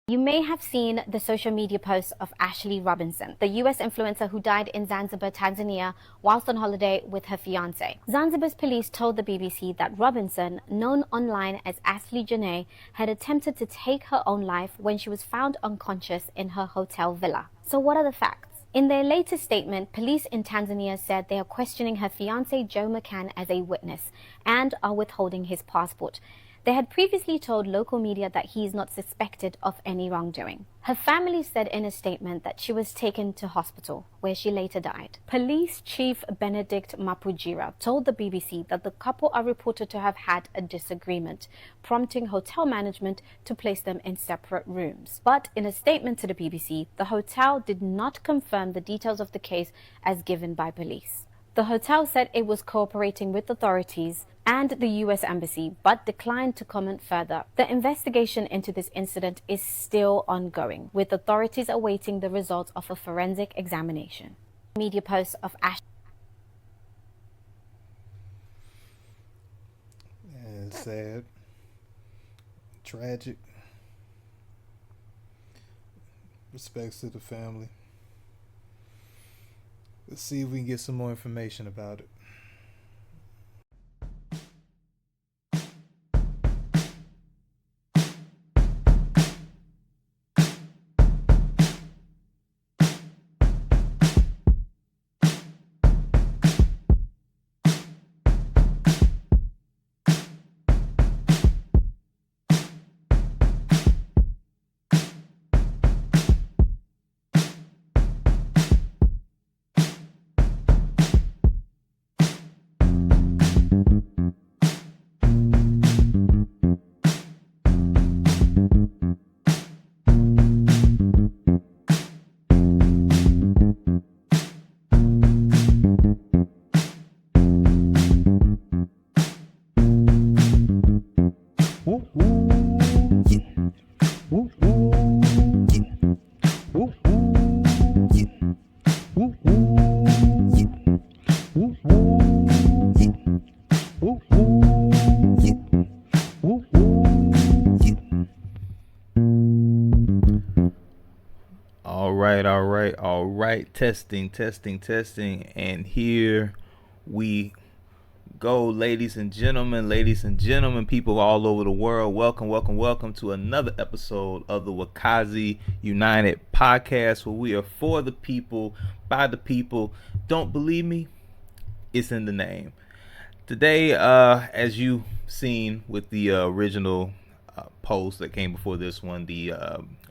You may have seen the social media posts of Ashlee Robinson, the US influencer who died in Zanzibar, Tanzania, whilst on holiday with her fiancé. Zanzibar's police told the BBC that Robinson, known online as Ashlee Jenae, had attempted to take her own life when she was found unconscious in her hotel villa. So what are the facts? In their latest statement, police in Tanzania said they are questioning her fiancé Joe McCann as a witness and are withholding his passport. They had previously told local media that he is not suspected of any wrongdoing. Her family said in a statement that she was taken to hospital, where she later died. Police Chief Benedict Mapujira told the BBC that the couple are reported to have had a disagreement, prompting hotel management to place them in separate rooms. But in a statement to the BBC, the hotel did not confirm the details of the case as given by police. The hotel said it was cooperating with authorities and the US Embassy, but declined to comment further. The investigation into this incident is still ongoing, with authorities awaiting the results of a forensic examination. Media posts of Ashlee. And sad, tragic. Respects to the family. Let's see if we can get some more information about it. All right. Testing. And here we go, ladies and gentlemen, people all over the world. Welcome to another episode of the Wakazi United podcast, where we are for the people, by the people. Don't believe me? It's in the name. Today, as you've seen with the original post that came before this one, the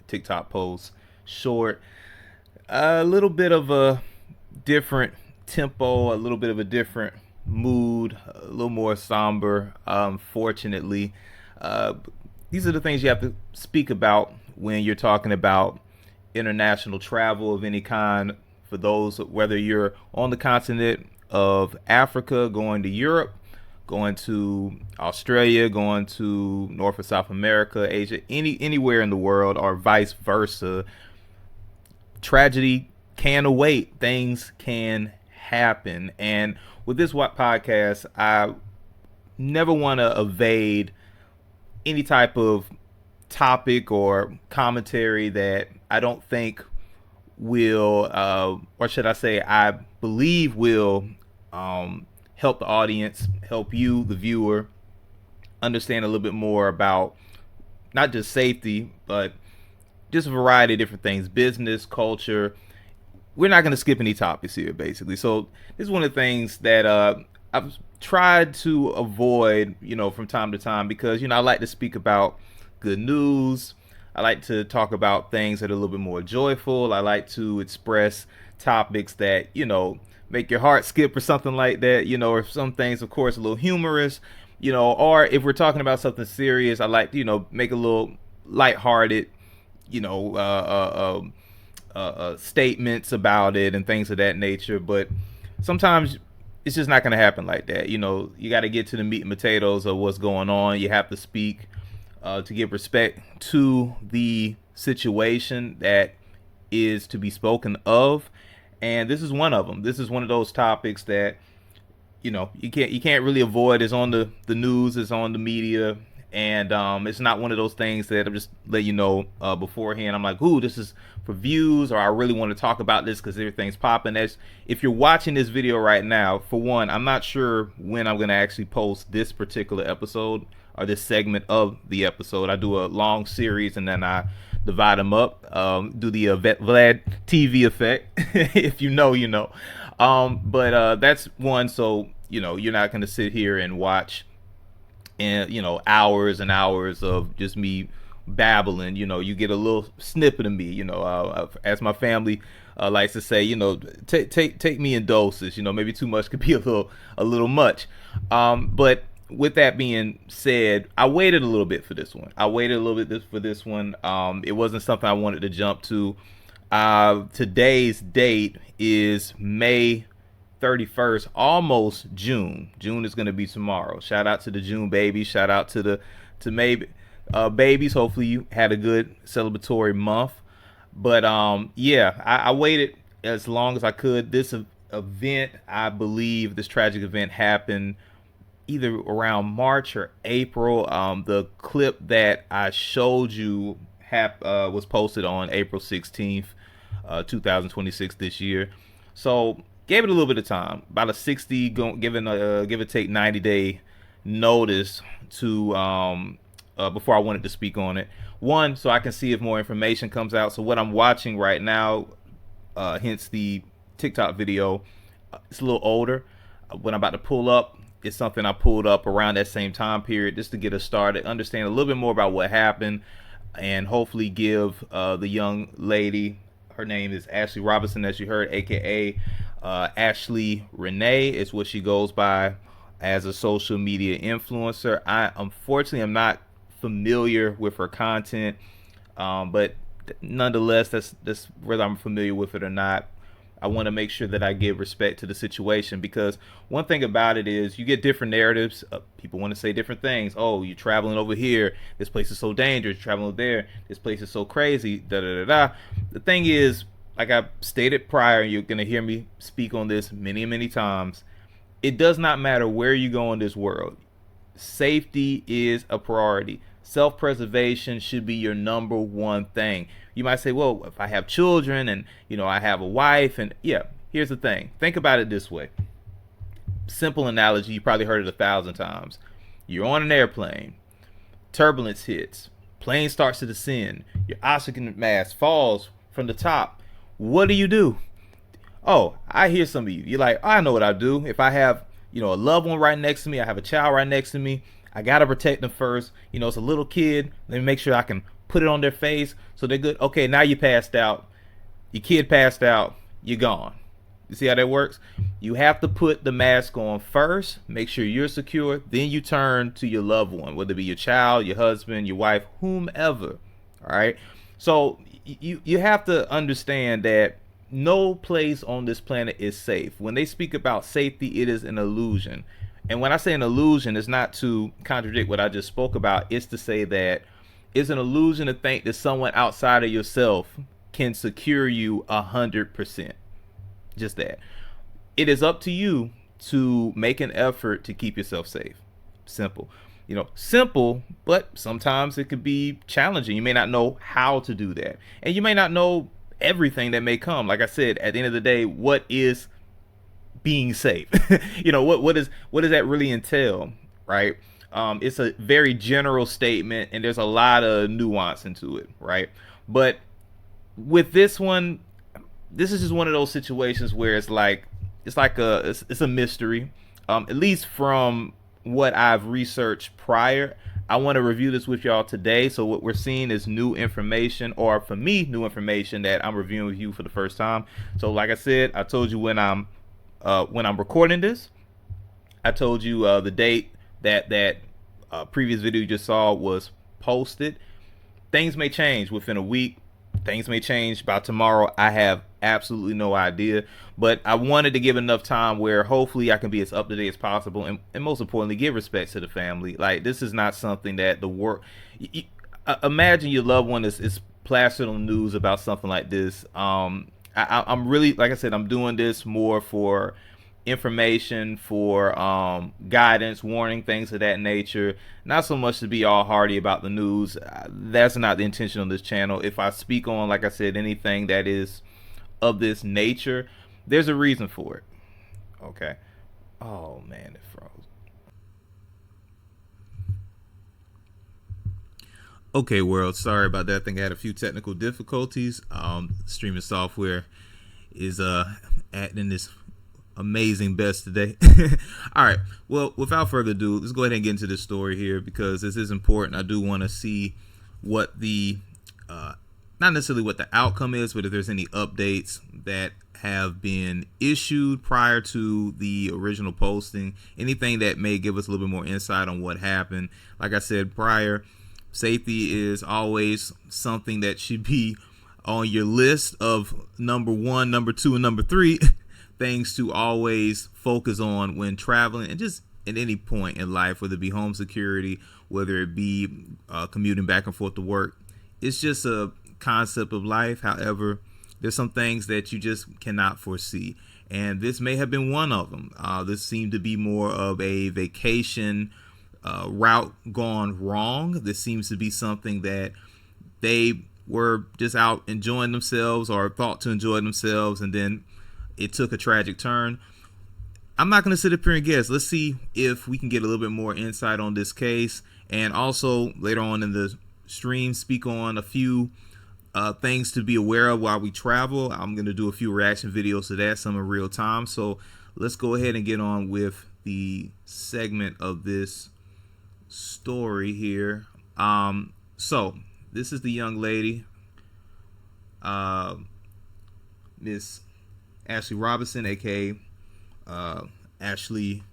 TikTok post, short, a little bit of a different tempo, a little bit of a different mood, a little more somber. Fortunately, these are the things you have to speak about when you're talking about international travel of any kind. For those, whether you're on the continent of Africa, going to Europe, going to Australia, going to North or South America, Asia, anywhere in the world, or vice versa. Tragedy can await. Things can happen. And with this podcast, I never want to evade any type of topic or commentary that I don't think will, or should I say, I believe will help the audience, help you, the viewer, understand a little bit more about not just safety, but just a variety of different things, business, culture. We're not going to skip any topics here, basically. So this is one of the things that I've tried to avoid, from time to time, because, I like to speak about good news. I like to talk about things that are a little bit more joyful. I like to express topics that, make your heart skip or something like that, or some things, of course, a little humorous, or if we're talking about something serious, I like to, make a little lighthearted, statements about it and things of that nature. But sometimes it's just not going to happen like that. You got to get to the meat and potatoes of what's going on. You have to speak to give respect to the situation that is to be spoken of, and this is one of them. This is one of those topics that you can't really avoid. It's on the news, it's on the media, And it's not one of those things that I'm just let you know beforehand. I'm like, ooh, this is for views, or I really want to talk about this because everything's popping. As if you're watching this video right now, for one, I'm not sure when I'm gonna actually post this particular episode or this segment of the episode. I do a long series and then I divide them up, do the Vlad TV effect. If you know, you know. But that's one. So you're not gonna sit here and watch and hours and hours of just me babbling. You get a little snippet of me. As my family likes to say, take me in doses. Maybe too much could be a little much. But with that being said, I waited a little bit for this one. For this one. It wasn't something I wanted to jump to. Today's date is May 31st, almost June. June is going to be tomorrow. Shout out to the June babies. Shout out to May babies. Hopefully you had a good celebratory month. But yeah, I waited as long as I could. This event, I believe this tragic event happened either around March or April. The clip that I showed you was posted on April 16th, 2026 this year. So gave it a little bit of time, about a 60, give or take 90-day notice to before I wanted to speak on it. One, so I can see if more information comes out. So what I'm watching right now, hence the TikTok video, it's a little older. What I'm about to pull up is something I pulled up around that same time period just to get us started, understand a little bit more about what happened, and hopefully give the young lady, her name is Ashlee Robinson, as you heard, aka Ashlee Renee is what she goes by as a social media influencer. I unfortunately am not familiar with her content, but nonetheless, that's whether I'm familiar with it or not, I want to make sure that I give respect to the situation, because one thing about it is you get different narratives. People want to say different things. Oh, you're traveling over here, this place is so dangerous. You're traveling over there, this place is so crazy, da da da da. The thing is, like I stated prior, you're going to hear me speak on this many times, it does not matter where you go in this world. Safety is a priority. Self-preservation should be your number one thing. You might say, well, if I have children and I have a wife, and yeah, here's the thing. Think about it this way. Simple analogy, you probably heard it 1,000 times. You're on an airplane, turbulence hits, plane starts to descend, your oxygen mask falls from the top. What do? Oh, I hear some of you. You're like, I know what I do. If I have a loved one right next to me, I have a child right next to me, I gotta protect them first. It's a little kid. Let me make sure I can put it on their face so they're good. Okay, now you passed out. Your kid passed out. You're gone. You see how that works? You have to put the mask on first. Make sure you're secure. Then you turn to your loved one, whether it be your child, your husband, your wife, whomever. All right. So you have to understand that no place on this planet is safe. When they speak about safety, it is an illusion. And when I say an illusion, it's not to contradict what I just spoke about. It's to say that it's an illusion to think that someone outside of yourself can secure you 100%. Just that. It is up to you to make an effort to keep yourself safe. Simple. Simple, but sometimes it could be challenging. You may not know how to do that. And you may not know everything that may come. Like I said, at the end of the day, what is being safe? What does that really entail, right? It's a very general statement, and there's a lot of nuance into it, right? But with this one, this is just one of those situations where it's a mystery. At least from what I've researched prior, I want to review this with y'all today. So what we're seeing is new information, or for me, new information that I'm reviewing with you for the first time. So like I said, I told you when I'm recording this, I told you the date that previous video you just saw was posted. Things may change within a week. Things may change by tomorrow. I have absolutely no idea, but I wanted to give enough time where hopefully I can be as up to date as possible, and most importantly, give respect to the family. Like, this is not something that the work. Imagine your loved one is plastered on the news about something like this. I'm really, like I said, I'm doing this more for information, for guidance, warning, things of that nature. Not so much to be all hardy about the news. That's not the intention of this channel. If I speak on, like I said, anything that is of this nature, there's a reason for it. Okay. Oh man, it froze. Okay, world. Sorry about that. I think I had a few technical difficulties. Streaming software is acting this amazing best today. All right. Well, without further ado, let's go ahead and get into this story here, because this is important. I do want to see what the not necessarily what the outcome is, but if there's any updates that have been issued prior to the original posting, anything that may give us a little bit more insight on what happened. Like I said prior, safety is always something that should be on your list of number 1, number 2, and number 3 things to always focus on when traveling, and just at any point in life, whether it be home security, whether it be commuting back and forth to work. It's just a concept of life. However, there's some things that you just cannot foresee, and this may have been one of them. This seemed to be more of a vacation route gone wrong. This seems to be something that they were just out enjoying themselves, or thought to enjoy themselves, and then it took a tragic turn. I'm not going to sit up here and guess. Let's see if we can get a little bit more insight on this case, and also later on in the stream speak on a few things to be aware of while we travel. I'm going to do a few reaction videos to that, some in real time. So let's go ahead and get on with the segment of this story here. So this is the young lady, Miss Ashlee Robinson, aka Ashlee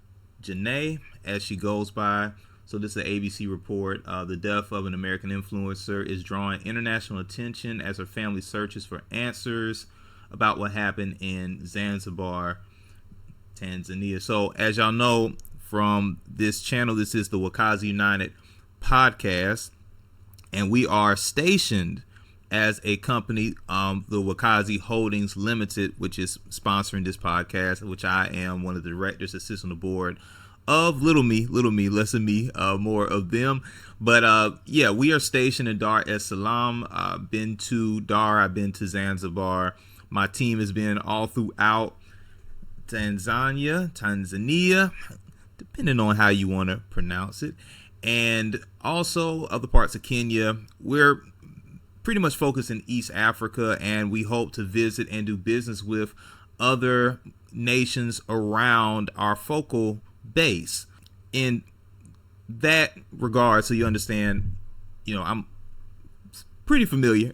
Jenae, as she goes by. So this is an ABC report. The death of an American influencer is drawing international attention as her family searches for answers about what happened in Zanzibar, Tanzania. So as y'all know from this channel, this is the Wakazi United podcast, and we are stationed as a company, the Wakazi Holdings Limited, which is sponsoring this podcast, which I am one of the directors that sits on the board of Little Me, less of me, more of them. But yeah, we are stationed in Dar es Salaam. I've been to Dar, I've been to Zanzibar. My team has been all throughout Tanzania, depending on how you want to pronounce it, and also other parts of Kenya. We're pretty much focused in East Africa, and we hope to visit and do business with other nations around our focal base. In that regard, so you understand, I'm pretty familiar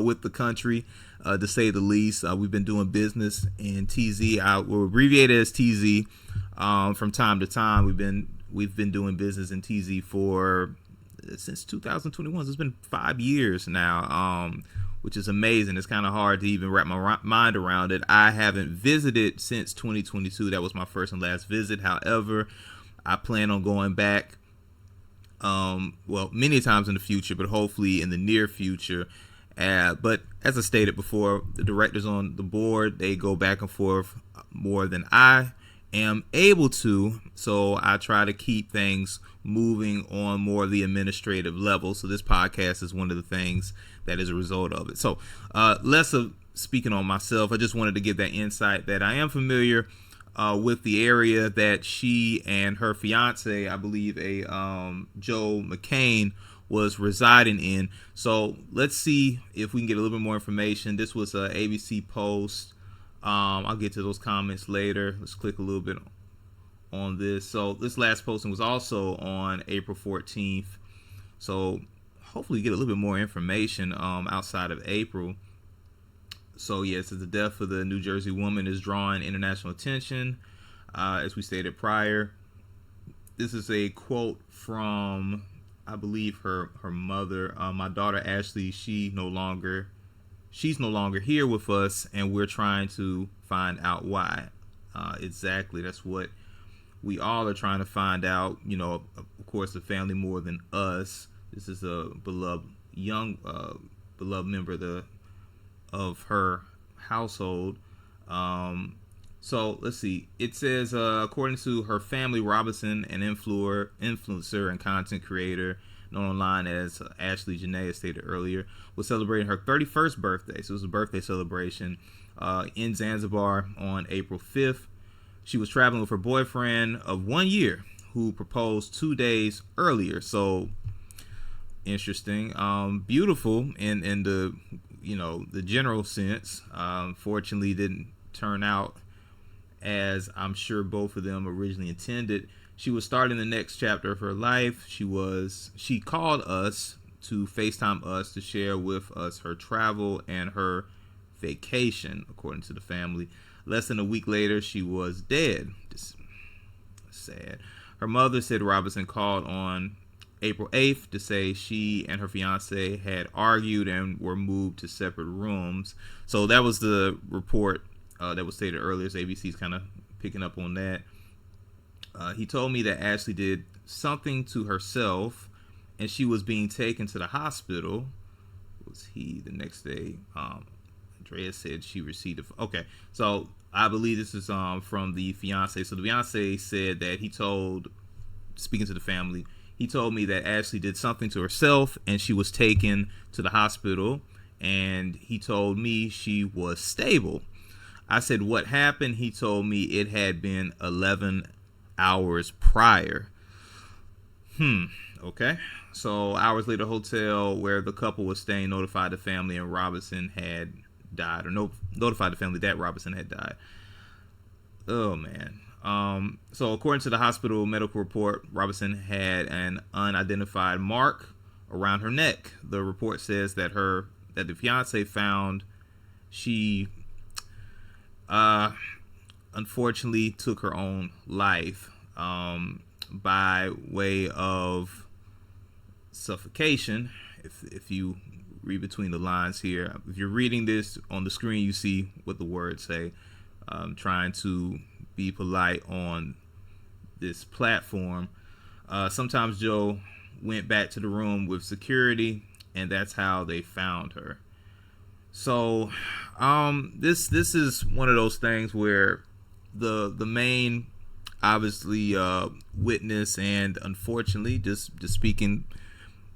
with the country, to say the least. We've been doing business in TZ. We're abbreviated as TZ. From time to time, we've been doing business in TZ since 2021. So it's been 5 years now, which is amazing. It's kind of hard to even wrap my mind around it. I haven't visited since 2022. That was my first and last visit. However, I plan on going back, many times in the future, but hopefully in the near future. But as I stated before, the directors on the board, they go back and forth more than I am able to, so I try to keep things moving on more of the administrative level. So this podcast is one of the things that is a result of it. So less of speaking on myself, I just wanted to give that insight that I am familiar with the area that she and her fiance, I believe a Joe McCain, was residing in. So let's see if we can get a little bit more information. This was a ABC post. I'll get to those comments later. Let's click a little bit on this. So this last posting was also on April 14th. So hopefully get a little bit more information outside of April. So yes, the death of the New Jersey woman is drawing international attention, as we stated prior. This is a quote from, I believe, her mother. My daughter Ashlee, she's no longer here with us, and we're trying to find out why. Exactly, that's what we all are trying to find out. Of course, the family more than us. This is a beloved member of her household. So let's see. It says, according to her family, Robinson, an influencer and content creator known online as Ashlee Jenae, as stated earlier, was celebrating her 31st birthday. So it was a birthday celebration in Zanzibar on April 5th. She was traveling with her boyfriend of 1 year, who proposed 2 days earlier. So interesting, beautiful in the the general sense. Fortunately, didn't turn out as I'm sure both of them originally intended. She was starting the next chapter of her life. She called us to FaceTime us to share with us her travel and her vacation, according to the family. Less than a week later, she was dead. Just sad. Her mother said Robinson called on April 8th to say she and her fiance had argued and were moved to separate rooms. So that was the report that was stated earlier. So ABC's kind of picking up on that. He told me that Ashlee did something to herself and she was being taken to the hospital. Was he the next day? Andrea said she received okay. So I believe this is from the fiance. So the fiance said that he told, speaking to the family, he told me that Ashlee did something to herself and she was taken to the hospital, and he told me she was stable. I said, what happened? He told me it had been 11 hours prior. Okay. So hours later, hotel where the couple was staying notified the family and Robinson had died, or notified the family that Robinson had died. Oh, man. So according to the hospital medical report, Robinson had an unidentified mark around her neck. The report says that the fiance found she unfortunately took her own life by way of suffocation. If you read between the lines here, if you're reading this on the screen, you see what the words say. I'm trying to be polite on this platform. Sometimes Joe went back to the room with security, and that's how they found her. So this is one of those things where the main, obviously, witness, and unfortunately, just speaking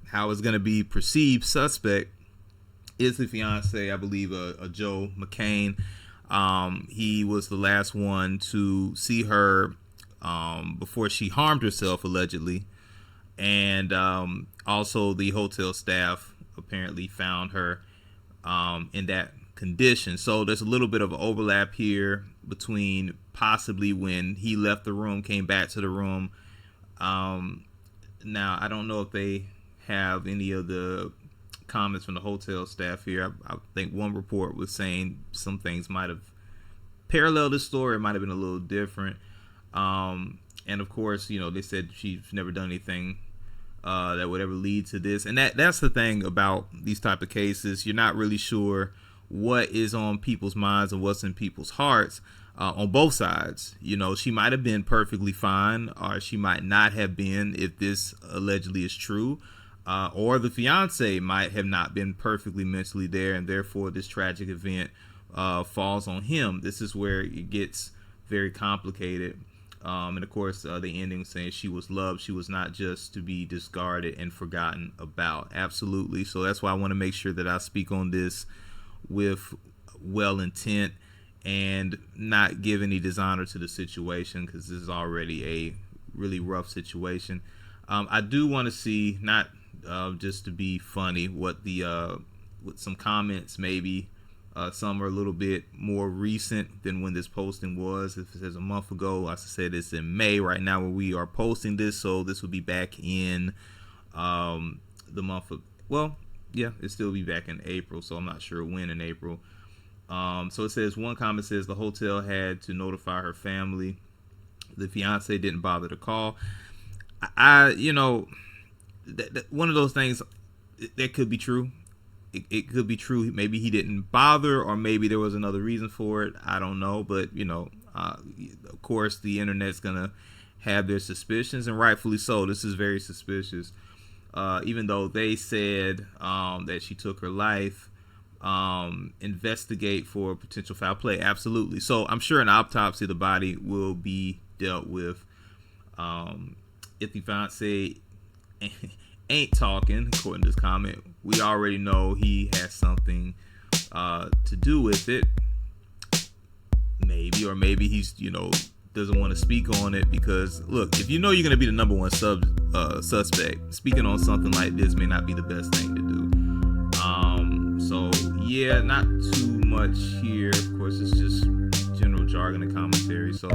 how it's going to be perceived, suspect is the fiance, I believe, Joe McCain. He was the last one to see her before she harmed herself, allegedly. And also the hotel staff apparently found her in that condition. So there's a little bit of an overlap here between possibly when he left the room, came back to the room. Now, I don't know if they have any of the comments from the hotel staff here. I think one report was saying some things might have paralleled this story. It might have been a little different. And of course, they said she's never done anything that would ever lead to this. And that's the thing about these type of cases. You're not really sure what is on people's minds and what's in people's hearts on both sides. She might have been perfectly fine, or she might not have been if this allegedly is true. Or the fiance might have not been perfectly mentally there, and therefore this tragic event falls on him. This is where it gets very complicated. And of course, the ending saying she was loved. She was not just to be discarded and forgotten about. Absolutely. So that's why I want to make sure that I speak on this with well intent and not give any dishonor to the situation, because this is already a really rough situation. I do want to see, not just to be funny, what some comments maybe. Some are a little bit more recent than when this posting was. If it says a month ago, I said it's in May right now when we are posting this, so this would be back in the month of, well, yeah, it still be back in April, so I'm not sure when in April. So it says, one comment says the hotel had to notify her family. The fiance didn't bother to call. One of those things that could be true. It could be true. Maybe he didn't bother, or maybe there was another reason for it. I don't know. But, of course, the internet's going to have their suspicions, and rightfully so. This is very suspicious. Even though they said that she took her life, investigate for potential foul play. Absolutely. So I'm sure an autopsy of the body will be dealt with. If the fiance ain't talking, according to this comment, we already know he has something to do with it. Maybe he's, doesn't want to speak on it because, look, if you know you're going to be the number one suspect, speaking on something like this may not be the best thing to do. So yeah, not too much here. Of course, it's just general jargon and commentary. So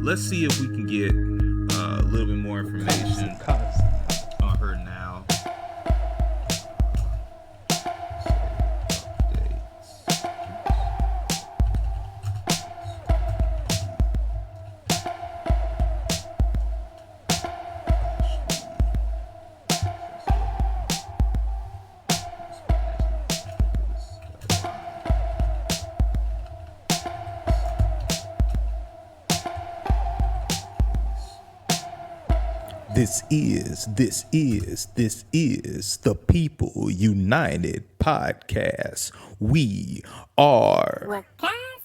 let's see if we can get a little bit more information on her now. This is the People United podcast. We are Wakanda.